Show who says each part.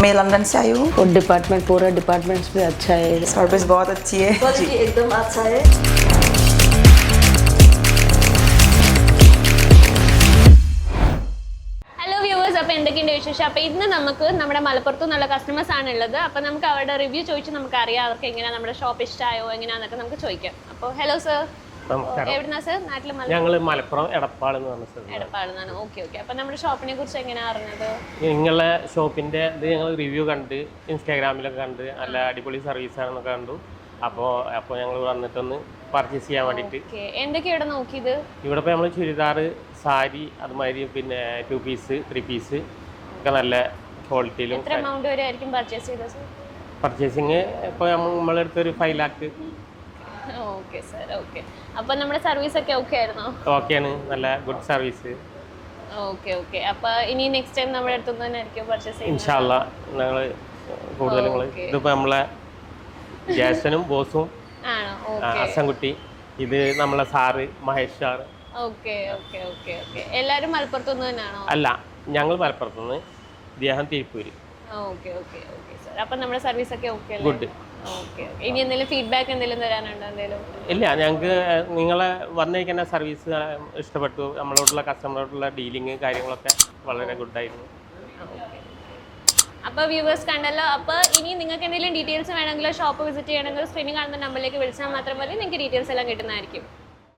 Speaker 1: मैं लंदन से आई हूँ।
Speaker 2: और डिपार्टमेंट पूरा डिपार्टमेंट्स भी अच्छा है,
Speaker 1: सर्विस बहुत अच्छी है,
Speaker 2: क्वालिटी एकदम अच्छा है।
Speaker 3: ഹലോ വ്യൂവേഴ്സ്, അപ്പോൾ എന്തൊക്കെയുണ്ട് വിശേഷം? അപ്പോൾ ഇന്ന് നമുക്ക് നമ്മുടെ മലപ്പുറത്തു നിന്നുള്ള കസ്റ്റമേഴ്സ് ആണ് ഉള്ളത്. അപ്പോൾ നമുക്ക് അവരുടെ റിവ്യൂ ചോദിച്ച് നമുക്ക് അറിയാം അവർക്ക് എങ്ങനെയാണ് നമ്മുടെ ഷോപ്പ് ഇഷ്ടമായോ എങ്ങനെയാണെന്നൊക്കെ നമുക്ക് ചോദിക്കാം. അപ്പോൾ ഹലോ സർ, എവിടുന്നാ സർ? നാട്ടിൽ
Speaker 4: ഞങ്ങൾ മലപ്പുറം എടപ്പാൾ എന്ന് പറഞ്ഞ സ്ഥലം.
Speaker 3: എടപ്പാളെന്നാണ്. Okay okay. അപ്പോൾ നമ്മുടെ ഷോപ്പിനെ കുറിച്ച് എങ്ങനെയാണ് അറിഞ്ഞത്?
Speaker 4: നിങ്ങളെ ഷോപ്പിൻ്റെ ഇത് ഞങ്ങൾ റിവ്യൂ കണ്ട് ഇൻസ്റ്റാഗ്രാമിലൊക്കെ കണ്ട് നല്ല അടിപൊളി സർവീസാണെന്നൊക്കെ കണ്ടു. അപ്പോൾ ഞങ്ങൾ വന്നിട്ടൊന്ന് പർച്ചേസ് ചെയ്യാൻ വേണ്ടിയിട്ട്.
Speaker 3: എന്തൊക്കെയാണ് ഇവിടെ നോക്കിയത്?
Speaker 4: ഇവിടെ ഇപ്പോൾ നമ്മൾ ചുരിദാർ, സാരി, അതുമാതിരി പിന്നെ 2 പീസ് 3 പീസ് ഒക്കെ നല്ല ക്വാളിറ്റിയിലും.
Speaker 3: എത്ര എമൗണ്ട് വരെ ആയിരിക്കും പർച്ചേസ് ചെയ്തത് സർ?
Speaker 4: പർച്ചേസിങ് ഇപ്പോൾ നമ്മളെടുത്തൊരു 5 lakh.
Speaker 3: Okay sir, okay. അപ്പോൾ നമ്മുടെ സർവീസ് ഒക്കെ ഓക്കെ ആയിരുന്നോ?
Speaker 4: ഓക്കെയാണ്, നല്ല ഗുഡ് സർവീസ്.
Speaker 3: Okay okay. അപ്പോൾ ഇനി നെക്സ്റ്റ് ടൈം നമ്മുടെ അടുത്തുനിന്ന് തന്നെ ആയിരിക്കും പർച്ചേസ് ചെയ്യുന്നത്?
Speaker 4: ഇൻഷാ അല്ലാ ഞങ്ങൾ കൂടുതൽ ഇതിപ്പോൾ നമ്മളെ ജ്യേഷ്ഠനും ബോസും
Speaker 3: ആണോ? ഓക്കെ.
Speaker 4: അസൻകുട്ടി, ഇത് നമ്മളെ sir Mahesh sir.
Speaker 3: Okay okay okay okay. എല്ലാവരും മലപ്പുറത്തുനിന്ന് തന്നെയാണോ?
Speaker 4: അല്ല, ഞങ്ങൾ മലപ്പുറത്തുനിന്ന്, ഇദ്ദേഹം Tiruppur.
Speaker 3: Okay okay okay sir. അപ്പം നമ്മുടെ സർവീസ് ഒക്കെ ഓക്കെ അല്ലേ?
Speaker 4: ഗുഡ്.
Speaker 3: ഓക്കെ. ഇനി എന്തെങ്കിലും ഫീഡ്ബാക്ക് എന്തെങ്കിലും തരാനുണ്ടോ? എന്തെങ്കിലും?
Speaker 4: ഇല്ല, ഞങ്ങൾക്ക് നിങ്ങളെ വന്നേക്കുന്ന സർവീസ് ഇഷ്ടപ്പെട്ടു. നമ്മളോടുള്ള കസ്റ്റമറോടുള്ള ഡീലിങ് കാര്യങ്ങളൊക്കെ വളരെ ഗുഡായിരുന്നു.
Speaker 3: അപ്പോൾ വ്യൂവേഴ്സ് കണ്ടല്ലോ. അപ്പോൾ ഇനി നിങ്ങൾക്ക് എന്തെങ്കിലും ഡീറ്റെയിൽസ് വേണമെങ്കിലോ ഷോപ്പ് വിസിറ്റ് ചെയ്യണമെങ്കിലോ സ്ക്രീനിൽ കാണുന്ന നമ്പറിലേക്ക് വിളിച്ചാൽ മാത്രം മതി, നിങ്ങൾക്ക് ഡീറ്റെയിൽസ് എല്ലാം കിട്ടുന്നതായിരിക്കും.